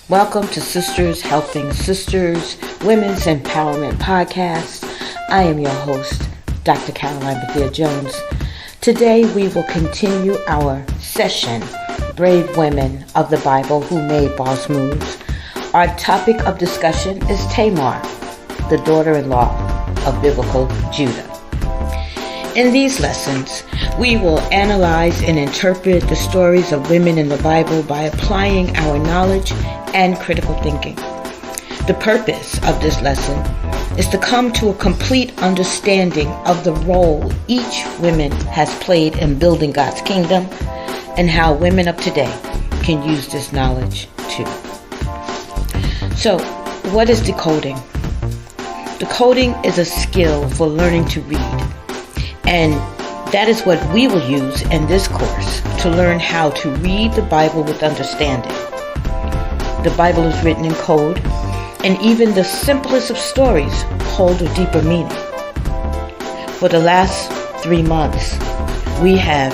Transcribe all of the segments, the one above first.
Welcome to Sisters Helping Sisters, Women's Empowerment Podcast. I am your host, Dr. Caroline Bethea-Jones. Today we will continue our session, Brave Women of the Bible Who Made Boss Moves. Our topic of discussion is Tamar, the daughter-in-law of biblical Judah. In these lessons, we will analyze and interpret the stories of women in the Bible by applying our knowledge and critical thinking. The purpose of this lesson is to come to a complete understanding of the role each woman has played in building God's kingdom and how women of today can use this knowledge too. So, what is decoding? Decoding is a skill for learning to read. And that is what we will use in this course to learn how to read the Bible with understanding. The Bible is written in code, and even the simplest of stories hold a deeper meaning. For the last 3 months, we have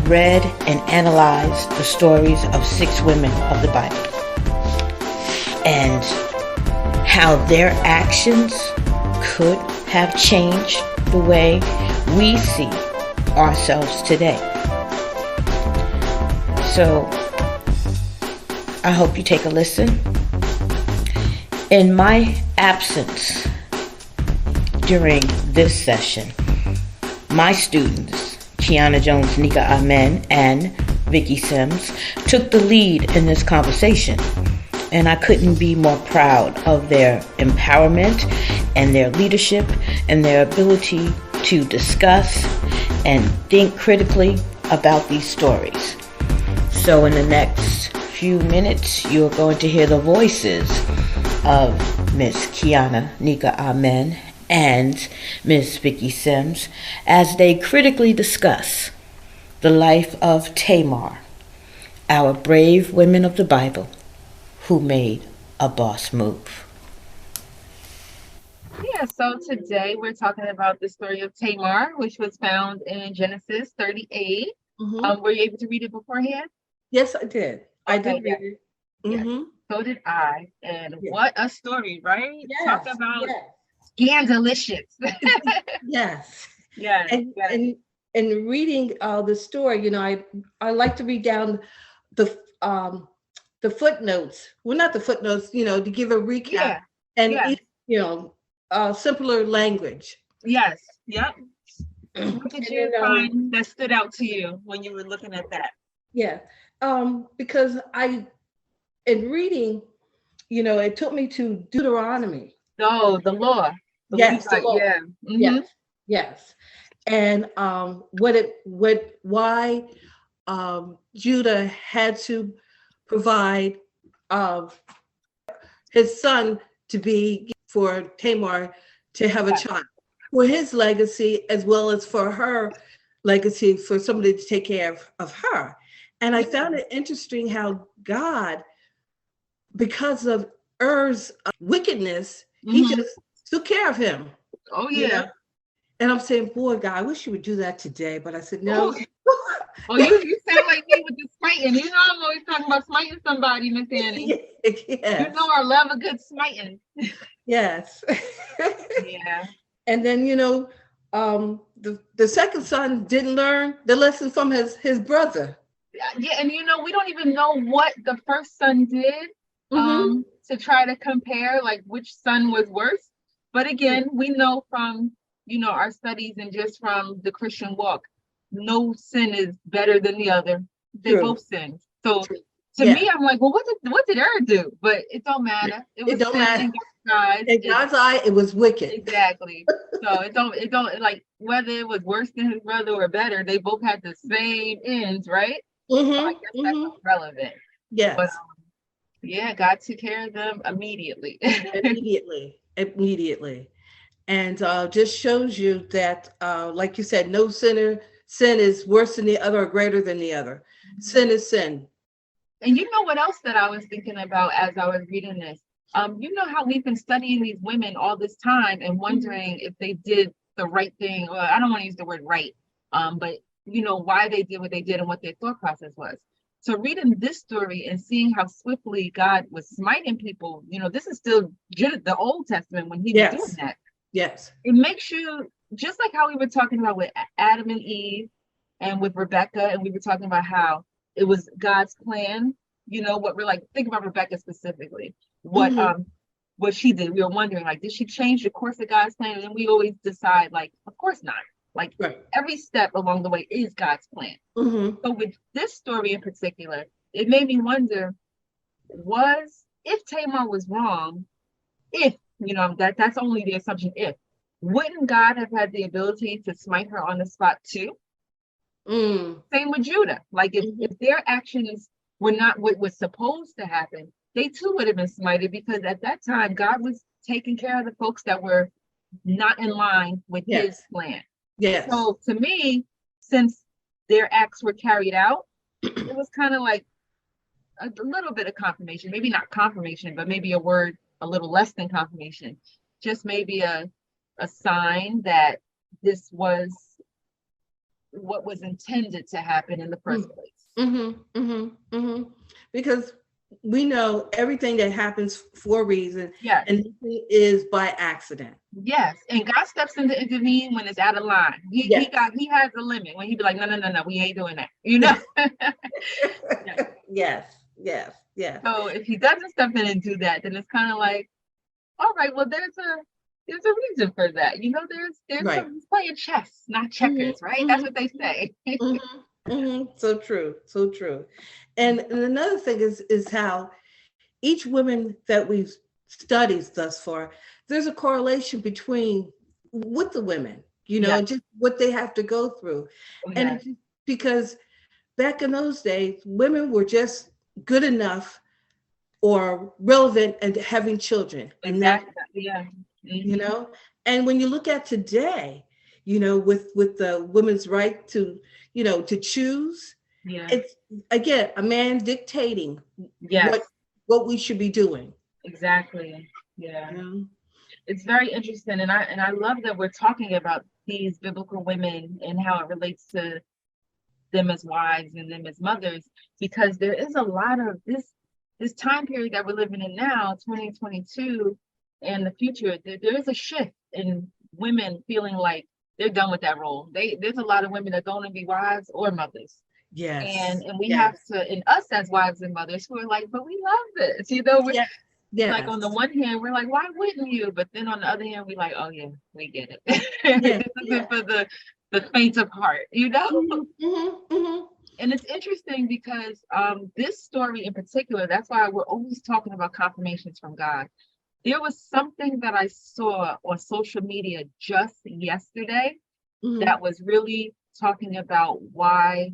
read and analyzed the stories of 6 women of the Bible and how their actions could have changed the way we see ourselves today. So, I hope you take a listen. In my absence during this session, my students, Kiana Jones, Nika Amen, and Vicky Sims, took the lead in this conversation. And I couldn't be more proud of their empowerment and their leadership and their ability to discuss and think critically about these stories. So in the next few minutes, you're going to hear the voices of Miss Kiana Nika Amen and Miss Vicky Sims as they critically discuss the life of Tamar, our brave women of the Bible who made a boss move. Yeah, so today we're talking about the story of Tamar, which was found in Genesis 38. Were you able to read it beforehand? Yes, I did. I Okay, did read it. Yes. So did I. And what a story, right? Yes, Talk about yes. scandalicious. Yes. Yes. And reading the story, I like to read down the footnotes. Well, not the footnotes, to give a recap and simpler language. Yes. Yep. What did you find that stood out to you when you were looking at that? Yeah. Because in reading, it took me to Deuteronomy. Oh, the law. Yes, the law. Yeah. Mm-hmm. Yes. And why Judah had to provide his son to be for Tamar to have a child for his legacy, as well as for her legacy, for somebody to take care of her. And I found it interesting how God, because of Er's wickedness, he just took care of him. Oh, yeah. And I'm saying, boy, God, I wish you would do that today. But I said, no. Oh, you sound like me with the smiting. You know I'm always talking about smiting somebody, Miss Annie. Yes. You know I love a good smiting. Yes. Yeah. And then, the second son didn't learn the lesson from his brother. Yeah, and we don't even know what the first son did to try to compare like which son was worse. But again, we know from our studies and just from the Christian walk, no sin is better than the other. They both sinned. So to me, I'm like, well, what did Er do? But it don't matter. It don't matter. In God's eye, it was wicked. Exactly. So it don't like whether it was worse than his brother or better. They both had the same ends, right? So I guess that's relevant. Yes. But God took care of them immediately. Immediately. And just shows you that, like you said, no sin is worse than the other or greater than the other. Sin is sin. And you know what else that I was thinking about as I was reading this? You know how we've been studying these women all this time and wondering if they did the right thing. Well, I don't want to use the word right, but why they did what they did and what their thought process was. So reading this story and seeing how swiftly God was smiting people, this is still the Old Testament when he was doing that. Yes. It makes you, just like how we were talking about with Adam and Eve and with Rebecca, and we were talking about how it was God's plan, what we're like, think about Rebecca specifically, what she did. We were wondering, like, did she change the course of God's plan? And then we always decide, like, of course not. Like, every step along the way is God's plan. So with this story in particular, it made me wonder, if Tamar was wrong, that's only the assumption, wouldn't God have had the ability to smite her on the spot too? Same with Judah. Like, if their actions were not what was supposed to happen, they too would have been smited, because at that time, God was taking care of the folks that were not in line with his plan. Yes. So to me, since their acts were carried out, it was kind of like a little bit of confirmation, maybe not confirmation, but maybe a word a little less than confirmation, just maybe a sign that this was what was intended to happen in the first place. Because we know everything that happens for a reason, and nothing is by accident. Yes, and God steps in to intervene when it's out of line. He has a limit when he be like, no, we ain't doing that. Yes. So if he doesn't step in and do that, then it's kind of like, all right, well, there's a reason for that. There's some playing chess, not checkers, right? That's what they say. So true. And another thing is how each woman that we've studied thus far, there's a correlation with the women, just what they have to go through. And it's because back in those days, women were just good enough or relevant and having children. Exactly. And when you look at today, with the women's right to choose, it's again a man dictating what we should be doing. Exactly. Yeah. It's very interesting, and I love that we're talking about these biblical women and how it relates to them as wives and them as mothers, because there is a lot of this time period that we're living in now, 2022, and the future. There is a shift in women feeling like they're done with that role. There's a lot of women that don't want to be wives or mothers. Yes. And we have to, and us as wives and mothers, who are like, but we love this, like on the one hand, we're like, why wouldn't you? But then on the other hand, we're like, oh yeah, we get it. This isn't for the faint of heart, And it's interesting because this story in particular, that's why we're always talking about confirmations from God. There was something that I saw on social media just yesterday that was really talking about why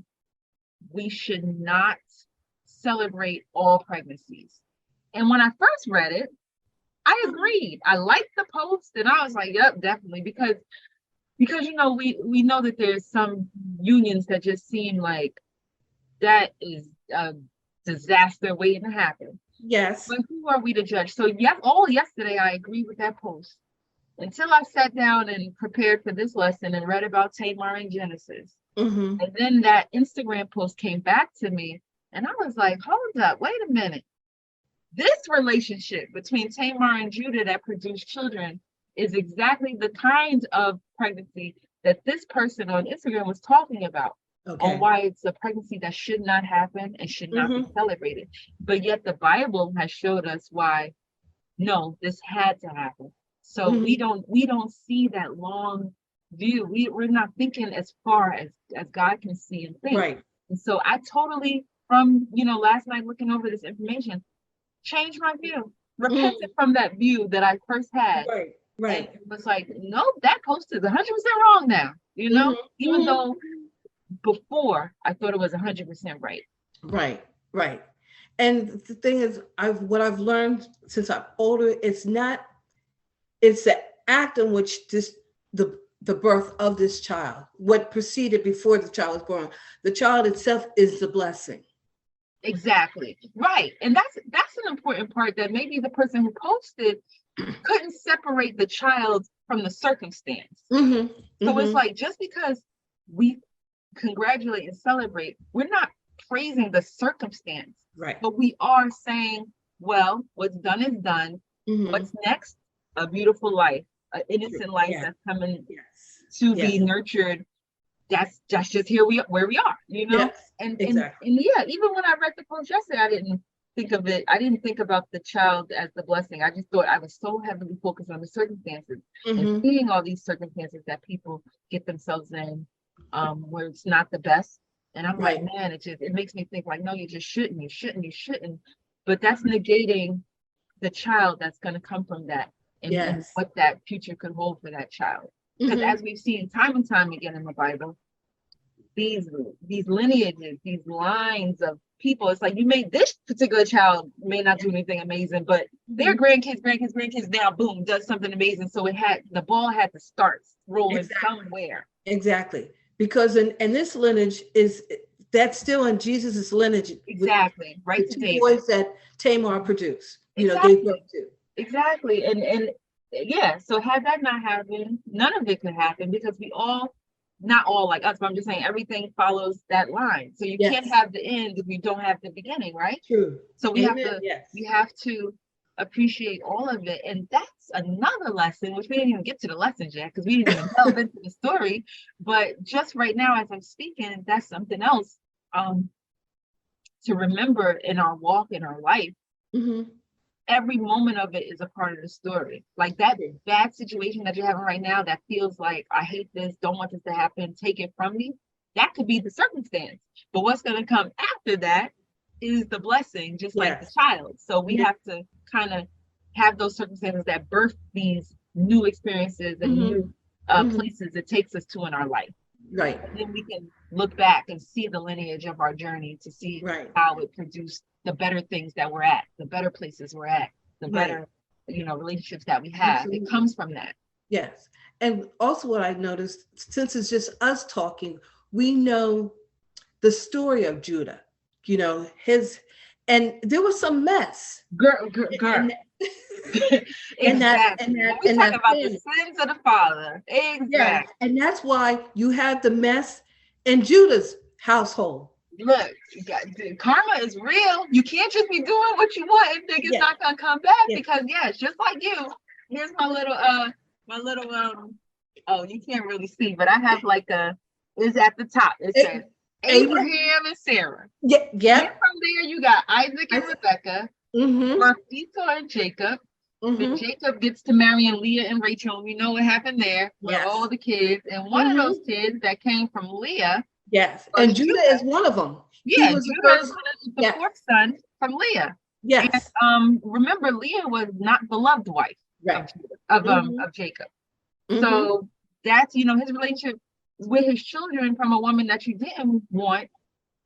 we should not celebrate all pregnancies. And when I first read it, I agreed. I liked the post, and I was like, yep, definitely. Because we know that there's some unions that just seem like that is a disaster waiting to happen. Yes. But who are we to judge? So yesterday I agreed with that post until I sat down and prepared for this lesson and read about Tamar in Genesis. And then that Instagram post came back to me, and I was like, hold up, wait a minute. This relationship between Tamar and Judah that produced children is exactly the kind of pregnancy that this person on Instagram was talking about. On why it's a pregnancy that should not happen and should not be celebrated. But yet the Bible has showed us why, no, this had to happen. So we don't see that long view. We're not thinking as far as God can see and think. Right. And so I totally, from last night looking over this information, changed my view, repented from that view that I first had. Right. And it was like, no, that post is 100% wrong now, even though before I thought it was 100% right. Right. And the thing is, what I've learned since I'm older, it's the act in which the birth of this child, what preceded before the child was born, the child itself is the blessing. Exactly. Right. And that's an important part, that maybe the person who posted couldn't separate the child from the circumstance. So it's like, just because we congratulate and celebrate, we're not praising the circumstance. Right. But we are saying, well, what's done is done. Mm-hmm. What's next? A beautiful life, an innocent life Yeah. that's coming Yes. to Yes. be nurtured. That's just where we are, you know? Yes. And Exactly. and yeah, even when I read the post yesterday, I didn't think about the child as the blessing. I just thought I was so heavily focused on the circumstances and Mm-hmm. seeing all these circumstances that people get themselves in, where it's not the best. And I'm Right. like, man, it makes me think like, no, you shouldn't. But that's negating the child that's going to come from that, and Yes. what that future could hold for that child. Because Mm-hmm. as we've seen time and time again in the Bible, these lineages, these lines of people, it's like you made this particular child may not do anything amazing, but their grandkids now, boom, does something amazing. So the ball had to start rolling somewhere. Exactly. Because in this lineage that's still in Jesus's lineage. Exactly. Right. The two boys that Tamar produced. Exactly. They birth to. Exactly. And yeah, so had that not happened, none of it could happen, because not all like us, but I'm just saying everything follows that line. So you can't have the end if you don't have the beginning, right? True. So we Amen. have to appreciate all of it. And that's another lesson, which we didn't even get to the lessons yet, because we didn't even delve into the story. But just right now, as I'm speaking, that's something else to remember in our walk, in our life. Mm-hmm. Every moment of it is a part of the story. Like that bad situation that you're having right now that feels like, I hate this, don't want this to happen, take it from me. That could be the circumstance. But what's going to come after that is the blessing, just like the child. So we have to kind of have those circumstances that birth these new experiences and new places it takes us to in our life. Right. And then we can look back and see the lineage of our journey to see how it produced the better things that we're at, the better places we're at, the better, relationships that we have. Absolutely. It comes from that. Yes. And also what I noticed, since it's just us talking, we know the story of Judah, and there was some mess. Girl. And that we talk about the sins of the father. Exactly. Yeah. And that's why you have the mess in Judah's household. Look, karma is real. You can't just be doing what you want and think it's not gonna come back, because just like you. Here's my little oh, you can't really see, but I have is at the top. It says Abraham and Sarah. Yeah. And from there you got Isaac and Rebecca, Esau and Jacob. Then Jacob gets to marry Leah and Rachel. We know what happened there with all the kids. And one of those kids that came from Leah. Yes. And Judah is one of them. Yeah, Judah is the fourth son from Leah. Yes. And, remember, Leah was not beloved wife of Jacob. So that's, his relationship with his children from a woman that you didn't want.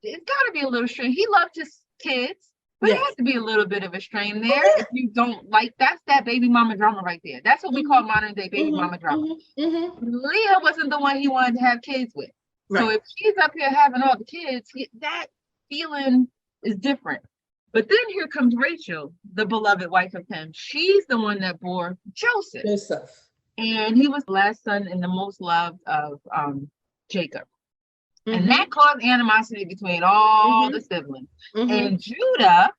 It's got to be a little strained. He loved his kids. But there has to be a little bit of a strain there. If you don't that's that baby mama drama right there. That's what we call modern day baby mama drama. Leah wasn't the one he wanted to have kids with. Right. So if she's up here having all the kids, that feeling is different. But then here comes Rachel, the beloved wife of him. She's the one that bore Joseph. And he was the last son and the most loved of Jacob. And that caused animosity between all the siblings. And Judah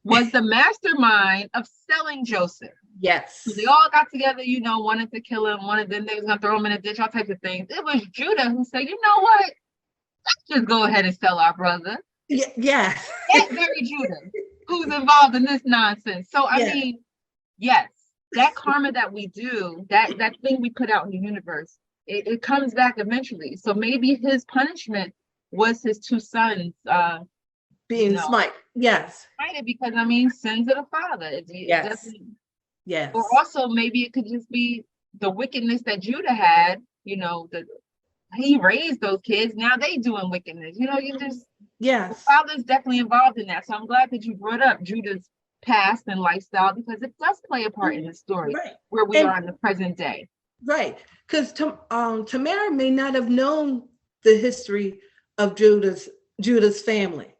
was the mastermind of selling Joseph. Yes. So they all got together, wanted to kill him, then they was going to throw him in a ditch, all types of things. It was Judah who said, you know what? Let's just go ahead and sell our brother. Yeah. That's very Judah who's involved in this nonsense. So, I mean, yes, that karma that we do, that thing we put out in the universe, it comes back eventually. So maybe his punishment was his two sons being smite. Yes. Because sins of the father. Yes. Or also maybe it could just be the wickedness that Judah had. He raised those kids. Now they doing wickedness. The father's definitely involved in that. So I'm glad that you brought up Judah's past and lifestyle, because it does play a part in the story where we are in the present day. Right, because Tamar may not have known the history of Judah's family,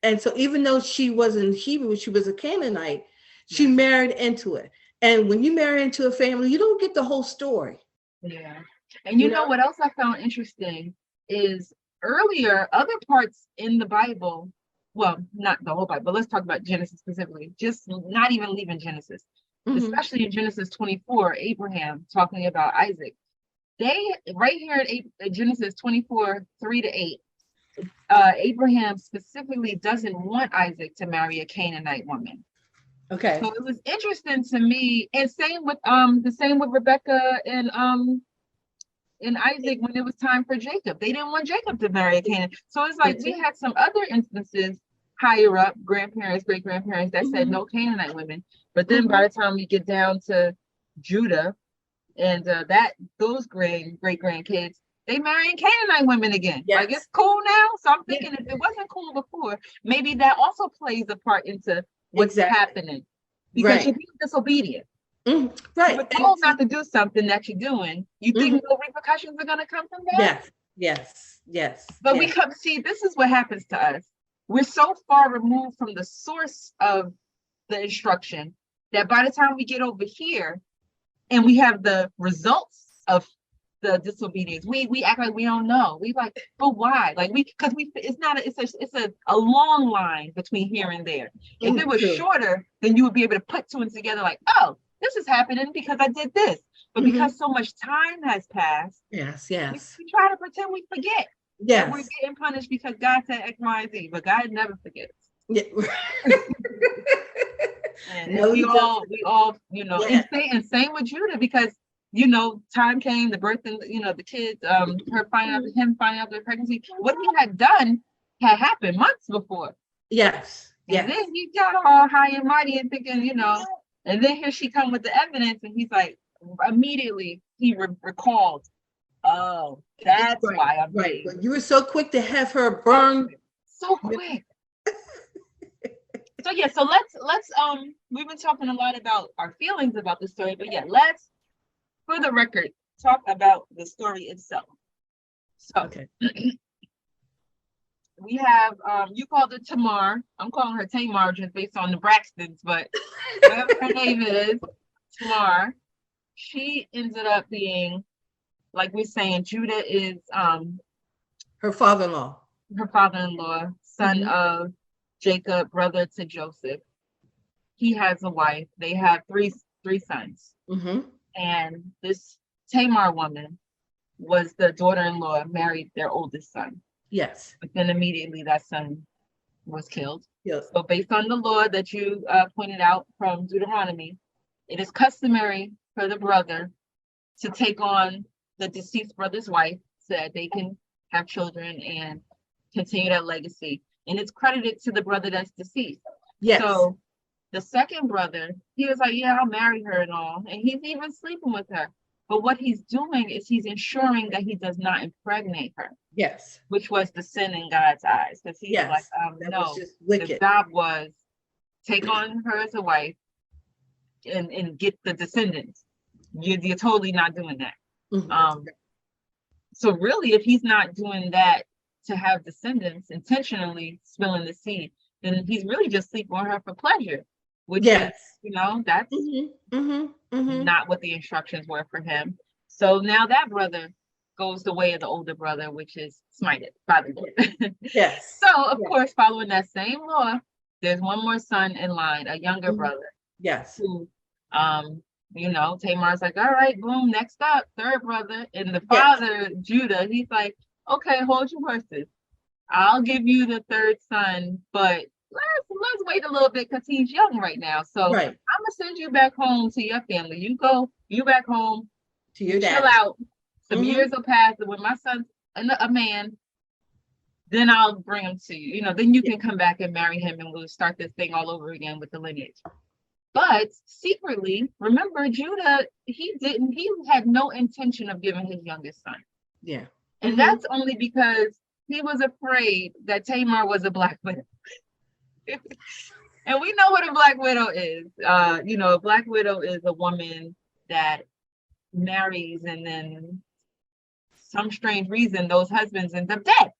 and so even though she wasn't Hebrew, she was a Canaanite. She married into it, and when you marry into a family, you don't get the whole story. Yeah, and you know what else I found interesting is earlier, other parts in the Bible, well, not the whole Bible, but let's talk about Genesis specifically, just not even leaving Genesis, especially in Genesis 24, Abraham talking about Isaac. They, right here at Genesis 24, 3-8, Abraham specifically doesn't want Isaac to marry a Canaanite woman. Okay. So it was interesting to me, and the same with Rebecca and Isaac when it was time for Jacob. They didn't want Jacob to marry a Canaan. So it's like we had some other instances higher up, grandparents, great grandparents that said no Canaanite women. But then by the time we get down to Judah and those great grandkids, they marrying Canaanite women again. Yes. Like it's cool now. So I'm thinking if it wasn't cool before, maybe that also plays a part into what's happening. Because you're being disobedient. Right. You're told not to do something that you're doing. You think no repercussions are going to come from that? Yes. But we come see, this is what happens to us. We're so far removed from the source of the instruction that by the time we get over here and we have the results of the disobedience, we act like we don't know. We like, but why? Like it's a long line between here and there. If it was shorter, then you would be able to put two and together like, oh, this is happening because I did this. But because so much time has passed, we try to pretend we forget. That we're getting punished because God said X, Y, and Z, but God never forgets. Yeah. and we all, and same with Judah, because time came, the birth and the kids, him finding out their pregnancy. What he had done had happened months before. Yes. And then he got all high and mighty and thinking, and then here she come with the evidence, and he's like, immediately he recalled, oh, that's why I'm right. But you were so quick to have her burned. So quick. So let's we've been talking a lot about our feelings about the story, but let's, for the record, talk about the story itself. So we have you called her Tamar. I'm calling her Tamar just based on the Braxtons, but whatever her name is, Tamar. She ended up being, like we're saying, Judah is her father-in-law. Her father-in-law, son of Jacob, brother to Joseph. He has a wife. They have three sons. And this Tamar woman was the daughter-in-law, married their oldest son. Yes. But then immediately that son was killed. Yes. So based on the law that you pointed out from Deuteronomy, it is customary for the brother to take on the deceased brother's wife so that they can have children and continue that legacy. And it's credited to the brother that's deceased. Yes. So the second brother, he was like, yeah, I'll marry her and all. And he's even sleeping with her. But what he's doing is he's ensuring that he does not impregnate her. Yes. Which was the sin in God's eyes. Because he's like, no, the job was take on her as a wife and get the descendants. You're totally not doing that. So really, if he's not doing that to have descendants, intentionally spilling the seed, then he's really just sleeping on her for pleasure, which is, that's not what the instructions were for him. So now that brother goes the way of the older brother, which is smited by the Lord. Yes. So of course, following that same law, there's one more son in line, a younger brother. Yes. Who, Tamar's like, all right, boom, next up, third brother. And the father, Judah, he's like, okay, hold your horses. I'll give you the third son, but let's wait a little bit because he's young right now. So I'm gonna send you back home to your family. You back home to your dad. Chill out. Some years will pass, and when my son's a man, then I'll bring him to you. Then you can come back and marry him, and we'll start this thing all over again with the lineage. But secretly, remember, Judah, he had no intention of giving his youngest son. Yeah. And that's only because he was afraid that Tamar was a black widow. And we know what a black widow is. A black widow is a woman that marries and then some strange reason those husbands end up dead.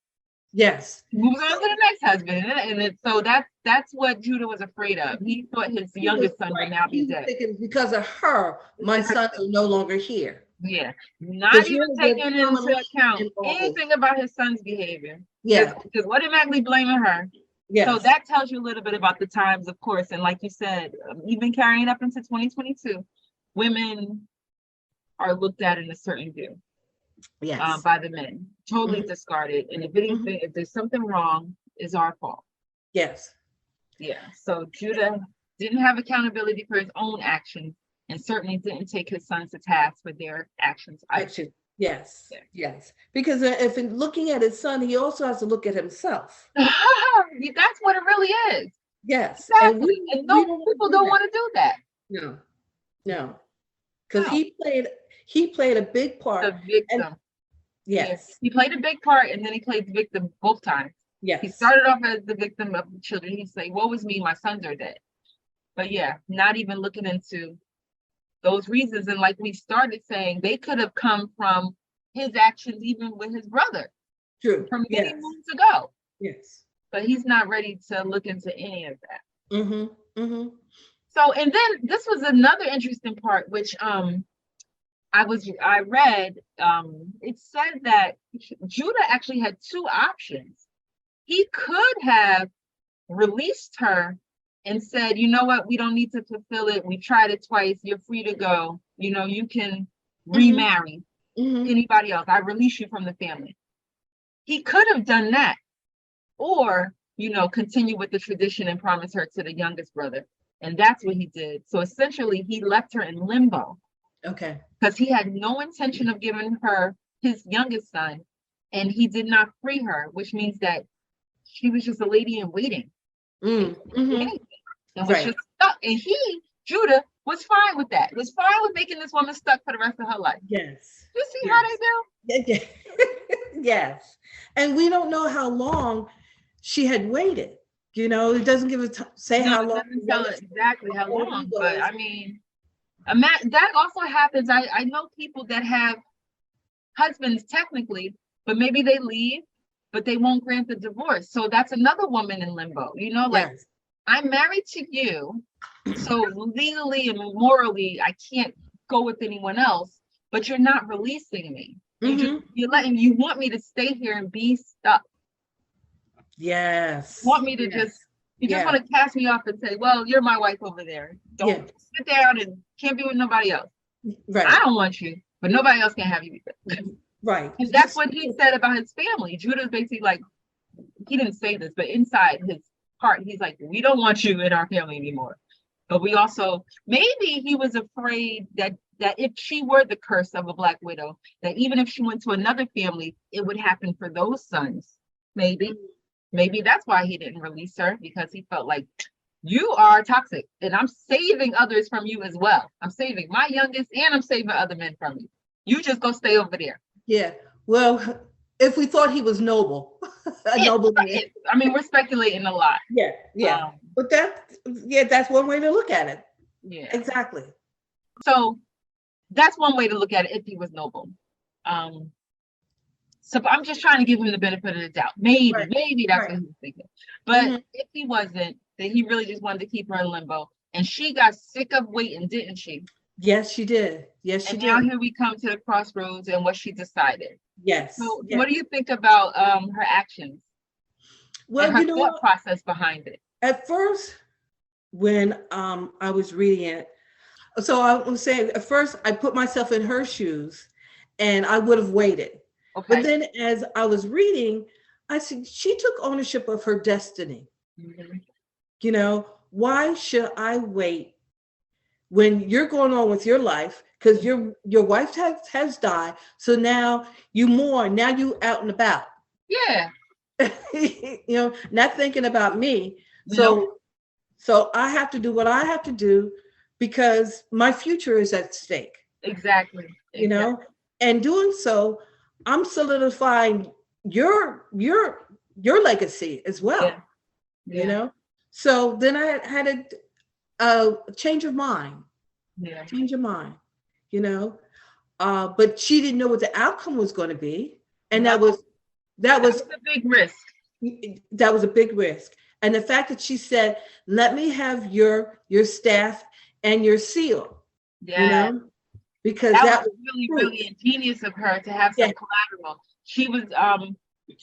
Yes. Moves on to the next husband. So that's what Judah was afraid of. He thought his youngest son would now be dead. Because of her, my son is no longer here. Yeah, not even taking into account anything about his son's behavior. Yeah, just automatically blaming her. Yes. So that tells you a little bit about the times, of course, and like you said, even carrying up into 2022, women are looked at in a certain view. Yes. By the men, totally discarded, and if there's something wrong, it's our fault. Yes. Yeah. So Judah didn't have accountability for his own actions, and certainly didn't take his sons to task for their actions. Yes. Yeah. Yes. Because if in looking at his son, he also has to look at himself. That's what it really is. Yes. Exactly. And people don't want to do that. No. Because he played a big part. The victim. Yes. He played a big part, and then he played the victim both times. Yes. He started off as the victim of the children. He'd say, woe is me, my sons are dead. But not even looking into those reasons. And like we started saying, they could have come from his actions, even with his brother. True. From many moons ago. Yes. But he's not ready to look into any of that. So, and then this was another interesting part, which I read, it said that Judah actually had two options. He could have released her and said, you know what, we don't need to fulfill it. We tried it twice. You're free to go. You can remarry anybody else. I release you from the family. He could have done that, or, continue with the tradition and promise her to the youngest brother. And that's what he did. So essentially, he left her in limbo. Okay. Because he had no intention of giving her his youngest son, and he did not free her, which means that she was just a lady in waiting. And was just stuck. And Judah, was fine with that. Was fine with making this woman stuck for the rest of her life. Yes. You see how they do? Yes. And we don't know how long she had waited. It doesn't give us how long. It doesn't tell us exactly how long. But I mean, that also happens. I know people that have husbands technically, but maybe they leave, but they won't grant the divorce. So that's another woman in limbo. Yes. I'm married to you, so legally and morally, I can't go with anyone else, but you're not releasing me. You want me to stay here and be stuck. Yes. You want me to just want to cast me off and say, well, you're my wife over there. Don't sit down and can't be with nobody else. Right. I don't want you, but nobody else can have you either. Right. And that's what he said about his family. Judah's basically like, he didn't say this, but inside his heart, he's like, we don't want you in our family anymore. But we also, maybe he was afraid that if she were the curse of a Black widow, that even if she went to another family, it would happen for those sons. Maybe that's why he didn't release her, because he felt like, you are toxic and I'm saving others from you as well. I'm saving my youngest and I'm saving other men from you. You just go stay over there. Yeah. Well, if we thought he was noble, noble man. I mean, we're speculating a lot. Yeah. Yeah. But that's one way to look at it. Yeah, exactly. So that's one way to look at it if he was noble. So I'm just trying to give him the benefit of the doubt. Maybe that's what he was thinking. But if he wasn't, then he really just wanted to keep her in limbo. And she got sick of waiting, didn't she? Yes, she did. Yes, she did. And now here we come to the crossroads and what she decided. Yes. So what do you think about her actions? Well, and her thought process behind it. At first, when I was reading it, so I was saying, at first I put myself in her shoes and I would have waited. Okay. But then as I was reading, I said, she took ownership of her destiny. Why should I wait when you're going on with your life? Because your wife has died. So now you mourn. Now you out and about. Yeah. Not thinking about me. So I have to do what I have to do because my future is at stake. Exactly. And doing so, I'm solidifying your legacy as well. Yeah. So then I had a change of mind. Yeah. Change of mind. But she didn't know what the outcome was going to be, and that was a big risk. That was a big risk. And the fact that she said, "Let me have your staff and your seal," because that was really, really ingenious of her to have some collateral. She was,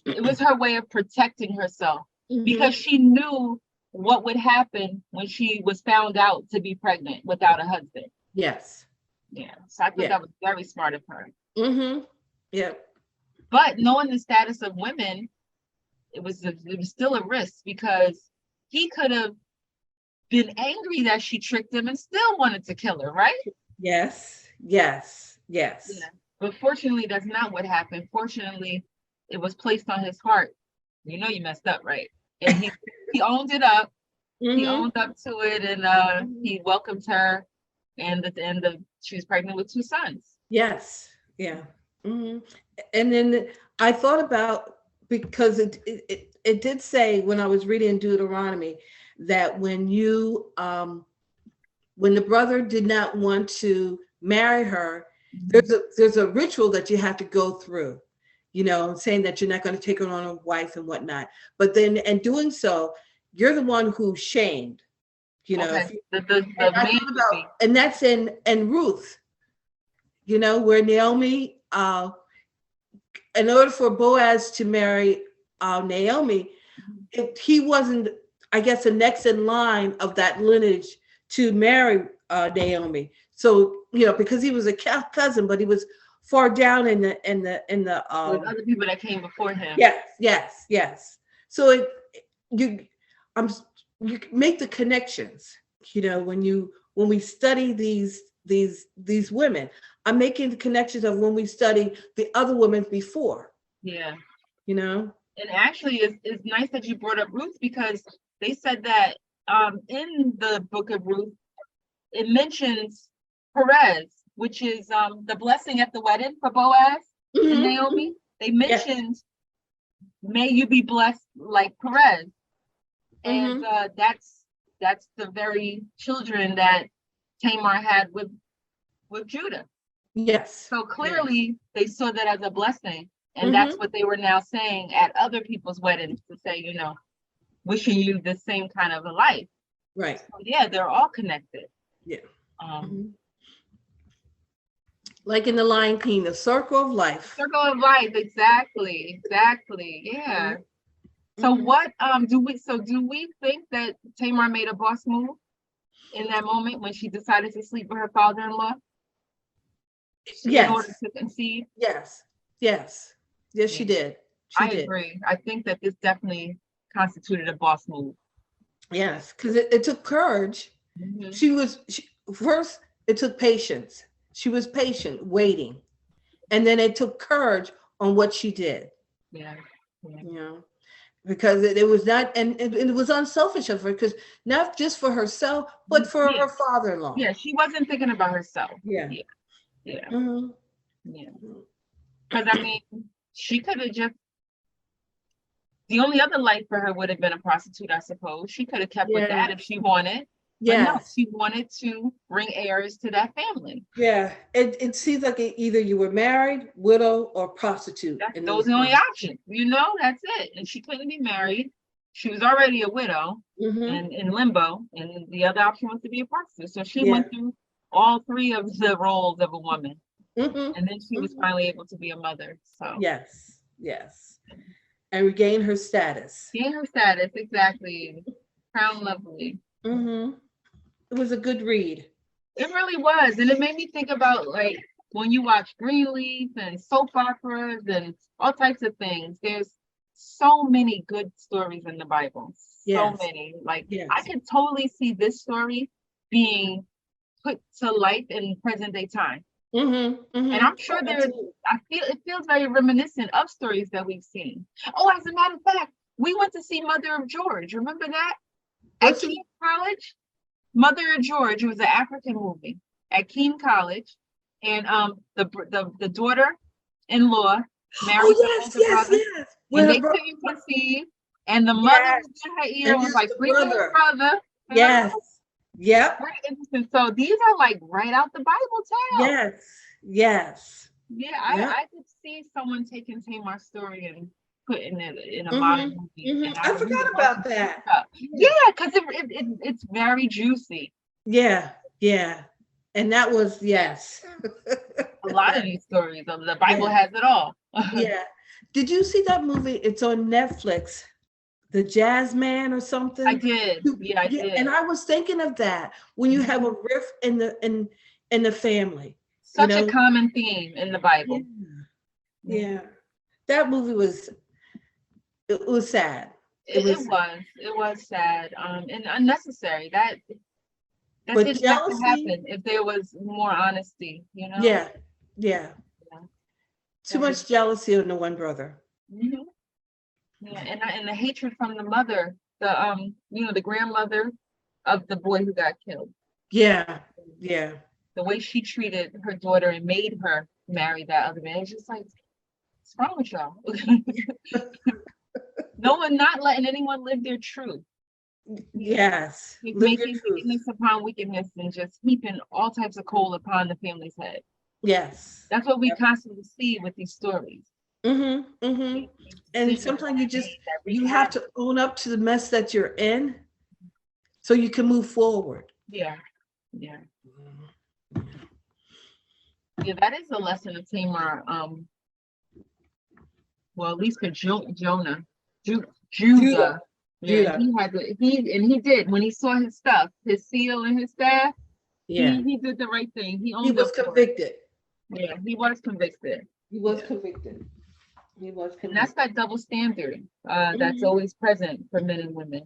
it was her way of protecting herself because she knew what would happen when she was found out to be pregnant without a husband. Yes. Yeah. So I thought that was very smart of her. Yeah. But knowing the status of women, it was still a risk because he could have been angry that she tricked him and still wanted to kill her, right? Yes. Yes. Yes. Yeah. But fortunately, that's not what happened. Fortunately, it was placed on his heart. You know, you messed up, right? And he owned it up. He owned up to it, and he welcomed her. And at the end of, she was pregnant with 2 sons. Yes. Yeah. And then I thought about, because it did say when I was reading Deuteronomy that when the brother did not want to marry her, there's a ritual that you have to go through, saying that you're not going to take her on a wife and whatnot. But then in doing so, you're the one who's shamed, Okay. And that's in Ruth, where Naomi, in order for Boaz to marry Naomi, he wasn't, I guess, the next in line of that lineage to marry Naomi. So, because he was a cousin, but he was far down in the with other people that came before him. Yes. So you make the connections, when we study these women. I'm making the connections of when we study the other women before. Yeah. And actually, it's nice that you brought up Ruth, because they said that in the book of Ruth, it mentions Perez, which is the blessing at the wedding for Boaz and Naomi. They mentioned, may you be blessed like Perez. And that's the very children that Tamar had with Judah. Yes. So clearly they saw that as a blessing. And that's what they were now saying at other people's weddings, to say, wishing you the same kind of a life. Right. So yeah, they're all connected. Yeah. Like in the Lion King, the circle of life. Circle of life, exactly. Yeah. So what do we think that Tamar made a boss move in that moment when she decided to sleep with her father-in-law? Yes. In order to conceive? Yes, she did. I agree. I think that this definitely constituted a boss move. Yes, because it took courage. First, it took patience. She was patient, waiting. And then it took courage on what she did. Yeah. Because it was not, and it was unselfish of her, because not just for herself, but for her father-in-law. Yeah, she wasn't thinking about herself. Yeah. Because I mean, she could have just, the only other life for her would have been a prostitute, I suppose. She could have kept with that if she wanted. Yeah. But no, she wanted to bring heirs to that family. Yeah. It seems like either you were married, widow, or prostitute. Those are the only options. That's it. And she couldn't be married. She was already a widow and in limbo. And the other option was to be a prostitute. So she went through all 3 of the roles of a woman. And then she was finally able to be a mother. So yes. And regain her status. Exactly. Crown lovely. It was a good read. It really was. And it made me think about, like, when you watch Greenleaf and soap operas and all types of things, there's so many good stories in the Bible. So many. Like, I could totally see this story being put to life in present day time. And I'm sure it feels very reminiscent of stories that we've seen. Oh, as a matter of fact, we went to see Mother of George. Remember that? At Keene College? Mother of George. It was an African movie at Keene College. And the daughter-in-law married the brother. And they couldn't conceive. And the mother was in her ear and was like, bring your brother. Yes. Yep. Very interesting. So these are like right out the Bible tales. Yes. Yeah, I could see someone taking Tamar's story and putting it in a modern movie. And I forgot about that. Yeah, because it's very juicy. Yeah. And that was, yes. A lot of these stories of the Bible Yeah. has it all. Yeah. Did you see that movie? It's on Netflix, The Jazz Man or something. I did. Yeah, I Yeah, did. and I was thinking of that when you have a rift in the family. You Such a know? common theme in the Bible. Yeah. That movie was, it was sad. It was sad, and unnecessary. That But didn't have to jealousy, happen if there was more honesty, you know? yeah, yeah. Yeah. Too much jealousy on the one brother. Mhm. Yeah, and the hatred from the mother, the grandmother of the boy who got killed. Yeah, yeah. The way she treated her daughter and made her marry that other man. It's just like, what's wrong with y'all? No one not letting anyone live their truth. Yes. He's Live your making truth. wickedness upon wickedness and just heaping all types of coal upon the family's head. Yes. That's what we constantly see with these stories. Mm-hmm. Mm-hmm. And sometimes you have to own up to the mess that you're in so you can move forward. Yeah. Yeah. Yeah, that is a lesson of Tamar. Well, at least for Judah. Judah. Yeah, he did when he saw his stuff, his seal and his staff. Yeah. He did the right thing. He He was convicted. Yeah, he was convicted. He was convicted. He was convicted. And that's that double standard that's always present for men and women.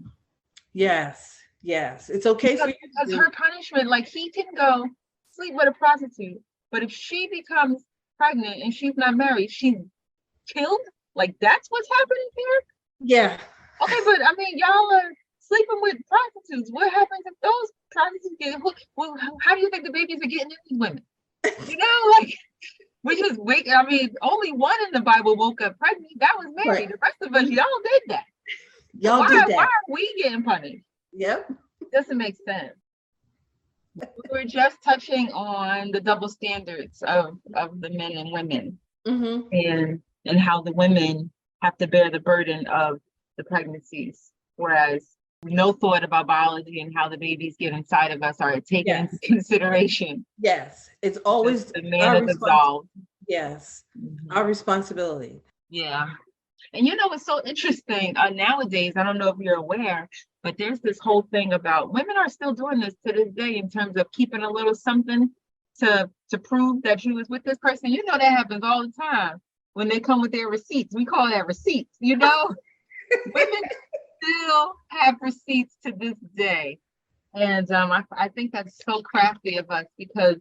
Yes. Yes. It's okay because her punishment, like he can go sleep with a prostitute, but if she becomes pregnant and she's not married, she's killed. Like that's what's happening here. Yeah. Okay, but I mean, y'all are sleeping with prostitutes. What happens if those prostitutes get hooked? Well, how do you think the babies are getting in these women? You know, like we just wake. I mean, only one in the Bible woke up pregnant. That was Mary. Right. The rest of us, y'all did that. Y'all did that. Why are we getting punished? Yep. Doesn't make sense. We were just touching on the double standards of the men and women, and how the women have to bear the burden of the pregnancies, whereas no thought about biology and how the babies get inside of us are taken into consideration. Yes, it's always the man is absolved. Yes, our responsibility. Yeah. And you know, it's so interesting nowadays, I don't know if you're aware, but there's this whole thing about women are still doing this to this day in terms of keeping a little something to prove that you was with this person. You know, that happens all the time when they come with their receipts. We call that receipts, you know? Women still have receipts to this day. And I think that's so crafty of us because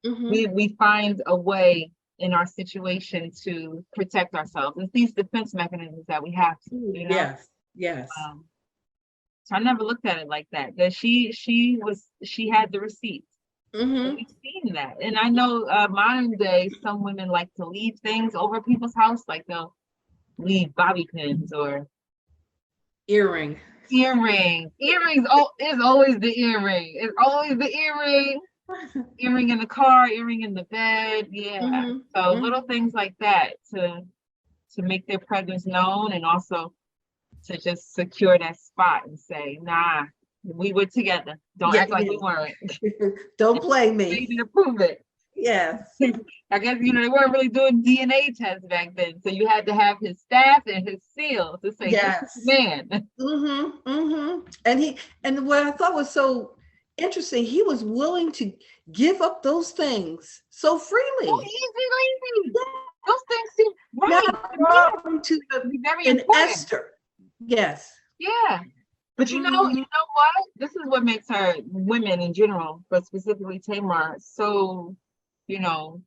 we find a way in our situation to protect ourselves. It's these defense mechanisms that we have to, you know? Yes. So I never looked at it like that. That she had the receipts. We've seen that. And I know modern day, some women like to leave things over people's house, like they'll leave bobby pins or earrings. Earrings. Oh, it's always the earring. It's always the earring. Earring in the car, earring in the bed. Yeah. So little things like that to make their presence known, and also to just secure that spot and say, nah, we were together. Don't act like we weren't. Don't play me. Maybe to prove it. Yes. I guess, you know, they weren't really doing DNA tests back then. So you had to have his staff and his seal to say, this is man. And what I thought was so interesting, he was willing to give up those things so freely. So easily. Yeah. Those things seem right. To very in important. Esther. Yes. Yeah. But you know what? This is what makes her, women in general, but specifically Tamar, so, you know,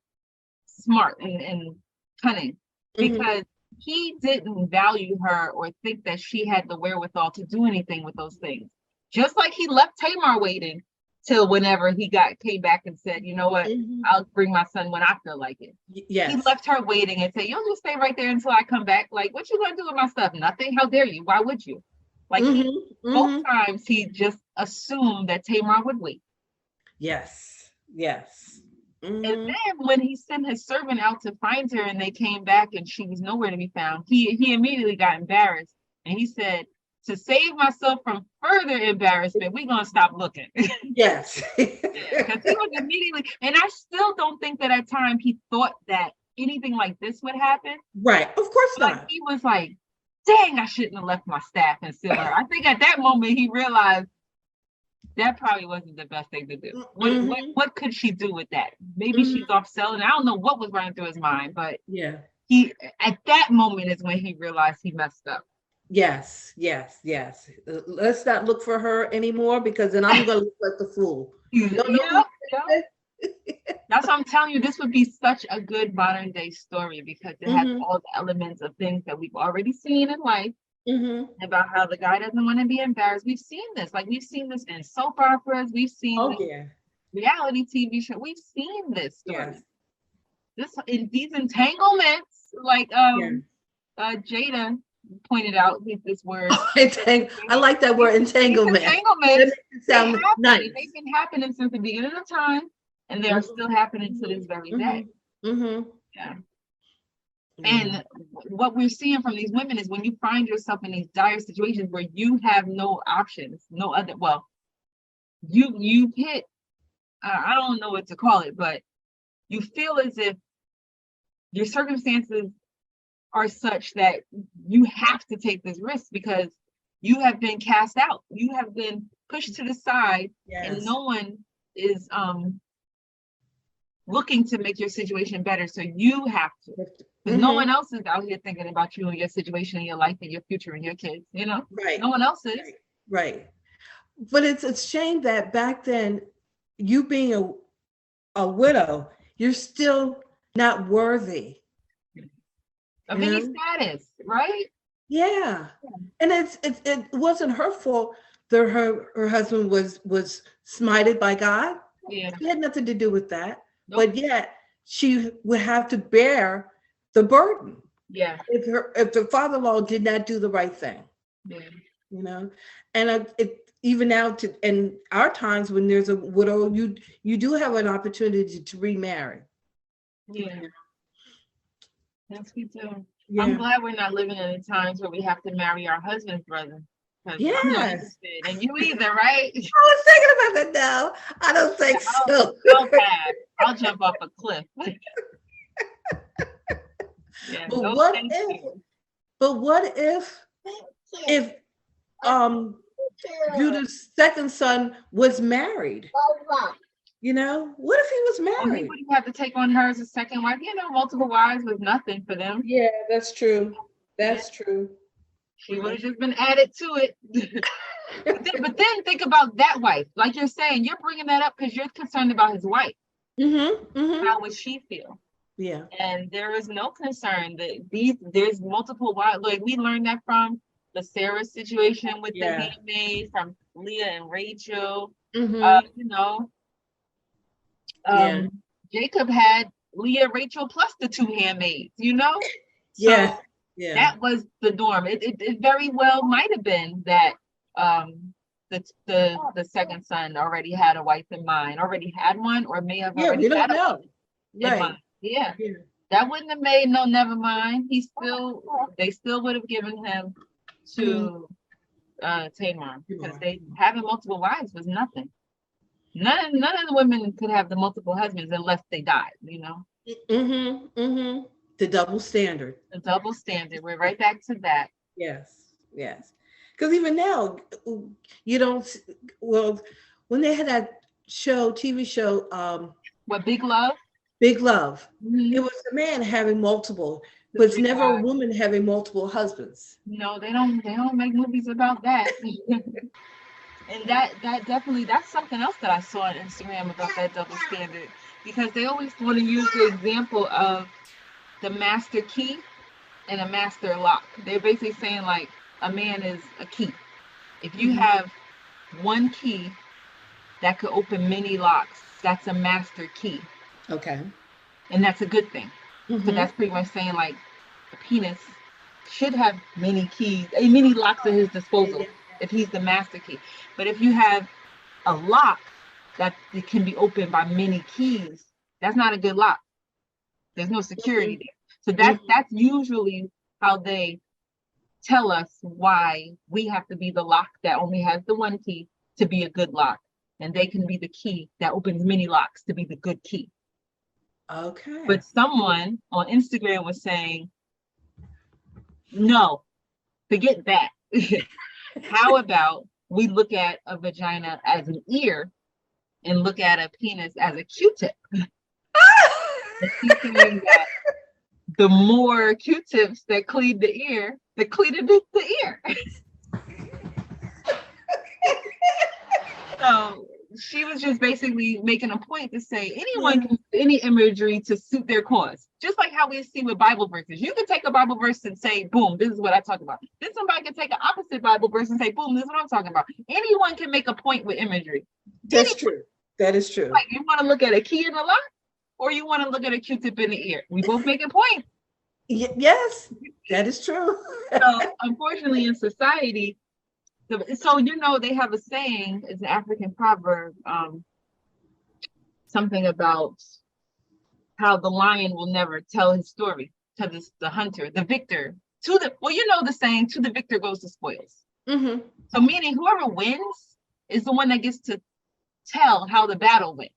smart and cunning, because he didn't value her or think that she had the wherewithal to do anything with those things. Just like he left Tamar waiting till whenever he came back and said, you know what, I'll bring my son when I feel like it. Yes. He left her waiting and said, you'll just stay right there until I come back. Like, what you gonna do with my stuff? Nothing. How dare you? Why would you? Like both times he just assumed that Tamar would wait. Yes. And then when he sent his servant out to find her and they came back and she was nowhere to be found, he immediately got embarrassed and he said, to save myself from further embarrassment, we're gonna stop looking. Yes. Because he was immediately, and I still don't think that at time he thought that anything like this would happen. Right. Of course Like not. he was like, dang, I shouldn't have left my staff and still her. I think at that moment he realized that probably wasn't the best thing to do. What could she do with that? Maybe she's off selling. I don't know what was running through his mind, but Yeah. he at that moment is when he realized he messed up. Yes. Let's not look for her anymore, because then I'm gonna look like the fool. Yep. That's what I'm telling you. This would be such a good modern day story because it has all the elements of things that we've already seen in life. About how the guy doesn't want to be embarrassed. We've seen this. Like we've seen this in soap operas. We've seen reality TV show. We've seen this story. This in these entanglements, like Jada pointed out this word. I like that word, entanglement. Entanglements sound nice. They've been happening since the beginning of time, and they are still happening to this very day. Yeah. And what we're seeing from these women is when you find yourself in these dire situations where you have no options, no other, well, you hit, I don't know what to call it, but you feel as if your circumstances are such that you have to take this risk because you have been cast out. You have been pushed to the side, and no one is looking to make your situation better. So you have to. Because no one else is out here thinking about you and your situation and your life and your future and your kids, you know? Right. No one else is. Right. But it's a shame that back then, you being a widow, you're still not worthy of any status, right? Yeah. And it wasn't her fault that her husband was smited by God. Yeah. It had nothing to do with that. Nope. But yet she would have to bear the burden. Yeah. If the father-in-law did not do the right thing. Yeah. You know, and even now in our times when there's a widow, you do have an opportunity to remarry. Yeah. Yes, we do. Yeah. I'm glad we're not living in the times where we have to marry our husband's brother. Yes. I'm not interested. And you either, right? I was thinking about that now. I don't think so. I'll jump off a cliff. Yeah, but what if Judah's second son was married? You know, what if he was married? Well, he wouldn't have to take on her as a second wife. You know, multiple wives was nothing for them. Yeah, that's true. That's true. She would have just been added to it. But then think about that wife. Like you're saying, you're bringing that up because you're concerned about his wife. How would she feel? Yeah. And there is no concern that there's multiple wives. Like we learned that from the Sarah situation with the handmaid, from Leah and Rachel. You know, Jacob had Leah, Rachel, plus the two handmaids. You know, so that was the norm. It very well might have been that the second son already had a wife in mind, already had one, or may have already had one in mind. Yeah. That wouldn't have made no never mind. They still would have given him to Tamar because they having multiple wives was nothing. None of the women could have the multiple husbands unless they died, you know. The double standard. The double standard. We're right back to that. Yes. Because even now, you don't. Well, when they had that TV show, what, Big Love? Big Love. It was a man having multiple, but it's never a woman having multiple husbands. No, they don't make movies about that. And that definitely, that's something else that I saw on Instagram about that double standard, because they always want to use the example of the master key and a master lock. They're basically saying like a man is a key. If you have one key that could open many locks, that's a master key. Okay. And that's a good thing. So that's pretty much saying like a penis should have many keys, many locks at his disposal if he's the master key. But if you have a lock that it can be opened by many keys, that's not a good lock. There's no security there. So that's usually how they tell us why we have to be the lock that only has the one key to be a good lock, and they can be the key that opens many locks to be the good key. Okay. But someone on Instagram was saying, no, forget that. How about we look at a vagina as an ear and look at a penis as a Q-tip? And she's saying that the more Q-tips that clean the ear, the cleaner the ear. So she was just basically making a point to say anyone can use any imagery to suit their cause. Just like how we see with Bible verses. You can take a Bible verse and say, boom, this is what I talk about. Then somebody can take an opposite Bible verse and say, boom, this is what I'm talking about. Anyone can make a point with imagery. That's true. That is true. Like you want to look at a key in the lock, or you want to look at a Q-tip in the ear. We both making points. Yes, that is true. So unfortunately in society, so you know they have a saying, it's an African proverb, something about how the lion will never tell his story to the hunter, the victor, the saying, to the victor goes the spoils. Mm-hmm. So meaning whoever wins is the one that gets to tell how the battle went.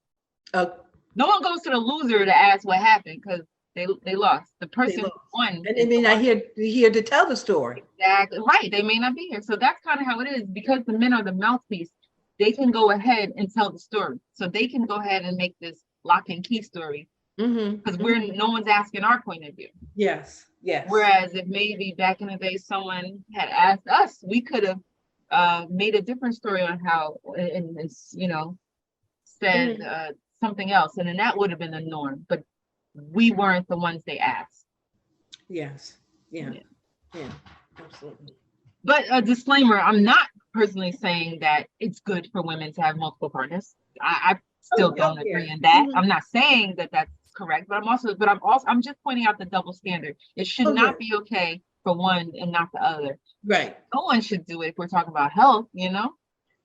No one goes to the loser to ask what happened because they lost. The person who won. And they may not here to tell the story. Exactly. Right. They may not be here. So that's kind of how it is. Because the men are the mouthpiece, they can go ahead and tell the story. So they can go ahead and make this lock and key story. Because no one's asking our point of view. Yes. Yes. Whereas if maybe back in the day someone had asked us, we could have made a different story on how and said something else, and then that would have been the norm. But we weren't the ones they asked. Yes. Yeah. Absolutely. But a disclaimer, I'm not personally saying that it's good for women to have multiple partners. I still don't agree in that. I'm not saying that that's correct, but I'm just pointing out the double standard. It should not be okay for one and not the other. Right. No one should do it if we're talking about health,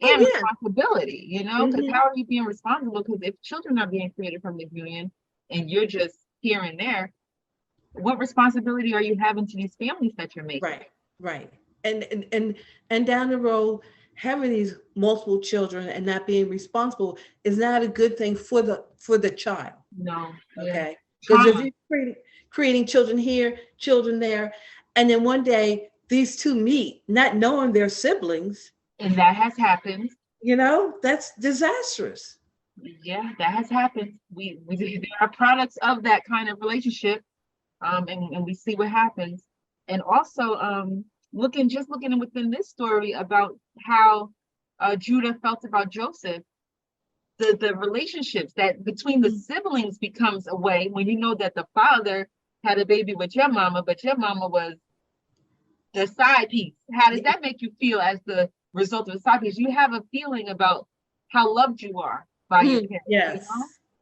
and responsibility, because how are you being responsible? Because if children are being created from this union and you're just here and there, what responsibility are you having to these families that you're making? Right. And down the road, having these multiple children and not being responsible is not a good thing for the child. No. Okay. Because if you're creating children here, children there, and then one day these two meet, not knowing they're siblings. And that has happened. That's disastrous. Yeah, that has happened. We are products of that kind of relationship. And we see what happens. And also looking within this story about how Judah felt about Joseph, the relationships that between the siblings becomes a way when you know that the father had a baby with your mama, but your mama was the side piece. How does that make you feel as the result of the side piece? You have a feeling about how loved you are by your parents.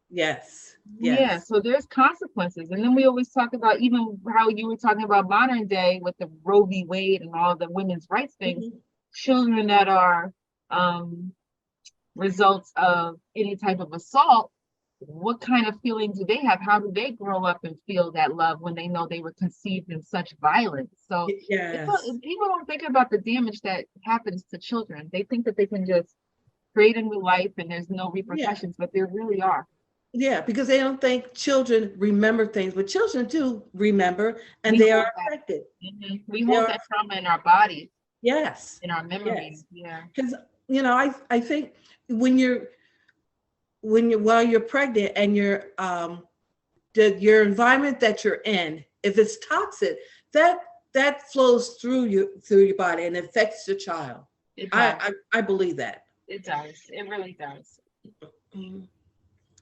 Yes. Yeah, so there's consequences. And then we always talk about even how you were talking about modern day with the Roe v. Wade and all the women's rights things, children that are results of any type of assault, what kind of feeling do they have? How do they grow up and feel that love when they know they were conceived in such violence? So people don't think about the damage that happens to children. They think that they can just create a new life and there's no repercussions, but there really are. Yeah, because they don't think children remember things, but children do remember, and they are affected. We hold that trauma in our bodies. Yes. In our memories. Yeah. Because I think while you're pregnant and your environment that you're in, if it's toxic, that flows through your body and affects the child. I believe that. It does. It really does.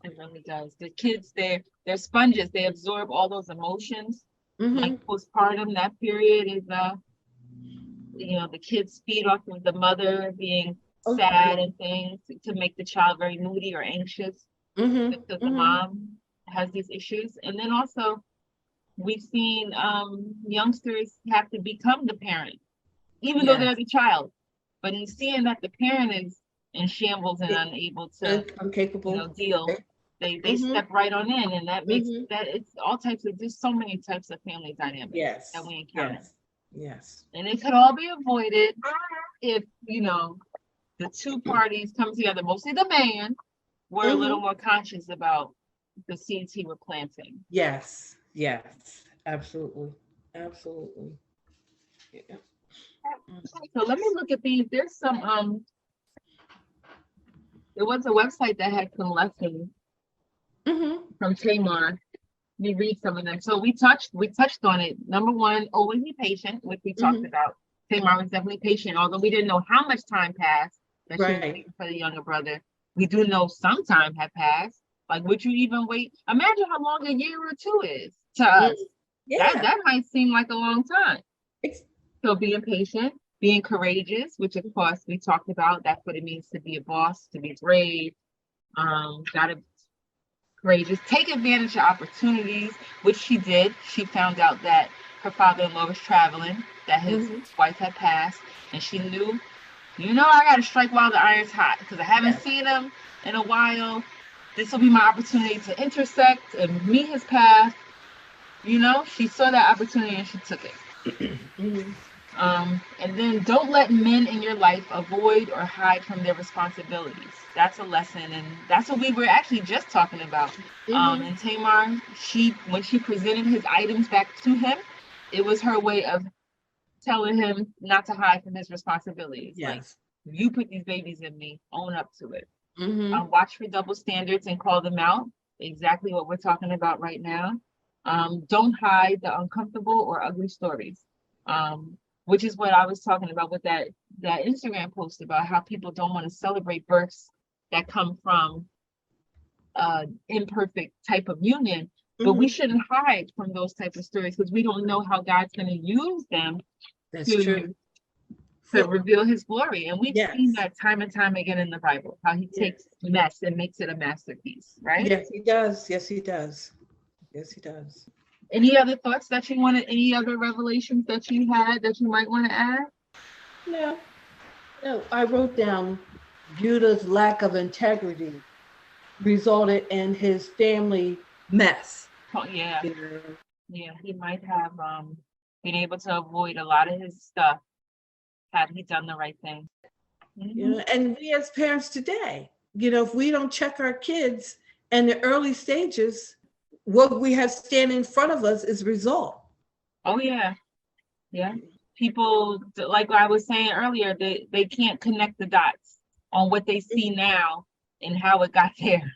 It really does. The kids, they're sponges. They absorb all those emotions. Like postpartum, that period is the kids feed off of the mother being sad and things to make the child very moody or anxious because the mom has these issues. And then also we've seen youngsters have to become the parent, even though they're the child. But in seeing that the parent is in shambles and unable to incapable deal, they step right on in, and that makes that it's all types of, there's so many types of family dynamics that we encounter. Yes. And it could all be avoided if, the two parties come together, mostly the man, were a little more conscious about the seeds he was planting. Yes. Yes. Absolutely. Absolutely. Yeah. So let me look at these. There's some there was a website that had some lessons from Tamar. Let me read some of them. So we touched on it. Number one, always be patient, which we talked about. Tamar was definitely patient, although we didn't know how much time passed that she was waiting for the younger brother. We do know some time had passed. Like, would you even wait? Imagine how long a year or two is to us. Yeah. That might seem like a long time. So being patient, being courageous, which of course we talked about. That's what it means to be a boss, to be brave. Gotta be courageous. Take advantage of opportunities, which she did. She found out that her father-in-law was traveling, that his wife had passed, and she knew, I gotta strike while the iron's hot because I haven't seen him in a while. This will be my opportunity to intersect and meet his path. She saw that opportunity and she took it. And then don't let men in your life avoid or hide from their responsibilities. That's a lesson, and that's what we were actually just talking about. And Tamar, when she presented his items back to him, it was her way of telling him not to hide from his responsibilities. Yes. Like, you put these babies in me, own up to it. Watch for double standards and call them out. Exactly what we're talking about right now. Don't hide the uncomfortable or ugly stories. Which is what I was talking about with that Instagram post about how people don't want to celebrate births that come from imperfect type of union, but we shouldn't hide from those type of stories because we don't know how God's going to use them to reveal his glory. And we've seen that time and time again in the Bible, how he takes mess and makes it a masterpiece, right? Yes, he does. Yes, he does. Yes, he does. Any other thoughts that you wanted, any other revelations that you had that you might want to add? No, I wrote down Judah's lack of integrity resulted in his family mess. Oh, yeah. Yeah, he might have been able to avoid a lot of his stuff had he done the right thing. And we as parents today, if we don't check our kids in the early stages, what we have standing in front of us is result. Oh, yeah. Yeah. People, like I was saying earlier, they can't connect the dots on what they see now and how it got there.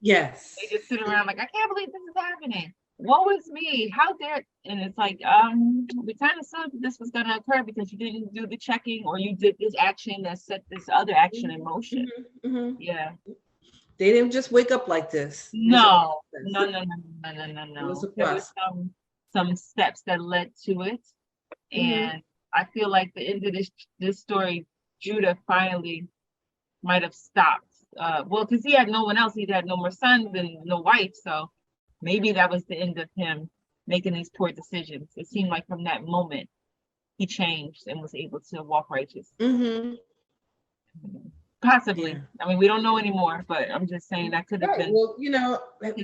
Yes. They just sit around like, I can't believe this is happening. Woe is me. How dare? And it's like, we kind of said this was going to occur because you didn't do the checking or you did this action that set this other action in motion. Yeah. They didn't just wake up like this. No. It was there was some steps that led to it. And I feel like the end of this story, Judah finally might have stopped. Because he had no one else. He had no more sons and no wife. So maybe that was the end of him making these poor decisions. It seemed like from that moment, he changed and was able to walk righteous. Possibly. Yeah. I mean, we don't know anymore, but I'm just saying that could have been. Well,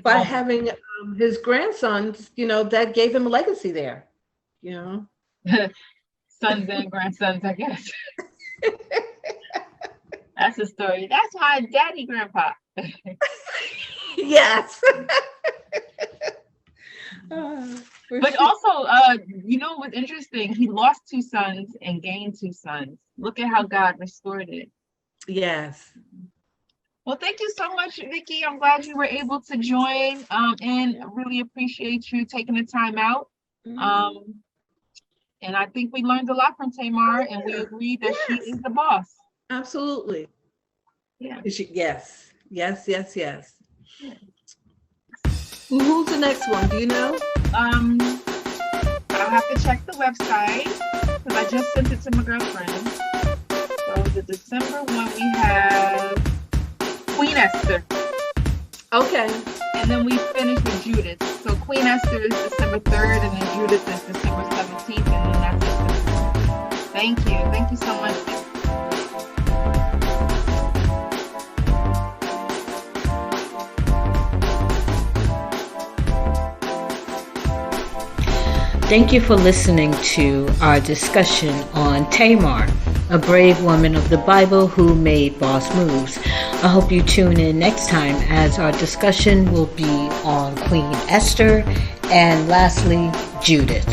by having his grandsons, that gave him a legacy there, Sons and grandsons, I guess. That's a story. That's my daddy, grandpa. Yes. But also, what's interesting? He lost 2 sons and gained 2 sons. Look at how God restored it. Yes. Well, thank you so much, Vicki. I'm glad you were able to join. And I really appreciate you taking the time out. And I think we learned a lot from Tamar, and we agreed that she is the boss. Absolutely. Yeah. Yes. Who's the next one? Do you know? I'll have to check the website because I just sent it to my girlfriend. So the December one we have Queen Esther. Okay. And then we finish with Judith. So Queen Esther is December 3rd, and then Judith is December 17th, and then that's it. Thank you. Thank you so much. Thank you for listening to our discussion on Tamar, a brave woman of the Bible who made boss moves. I hope you tune in next time as our discussion will be on Queen Esther and lastly, Judith.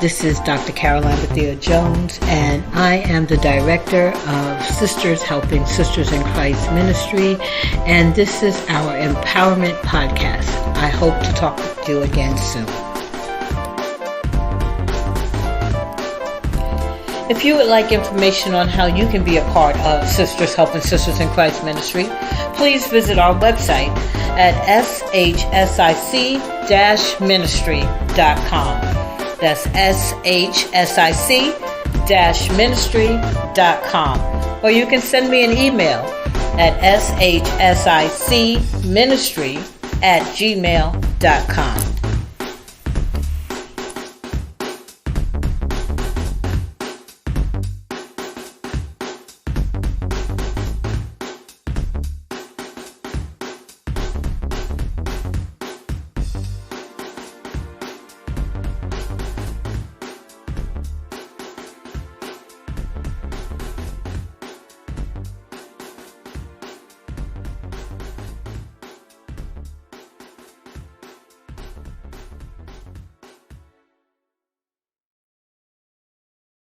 This is Dr. Caroline Bethea-Jones, and I am the director of Sisters Helping Sisters in Christ Ministry, and this is our Empowerment Podcast. I hope to talk with you again soon. If you would like information on how you can be a part of Sisters Helping Sisters in Christ Ministry, please visit our website at shsic-ministry.com. That's shsic-ministry.com. Or you can send me an email at shsicministry@gmail.com.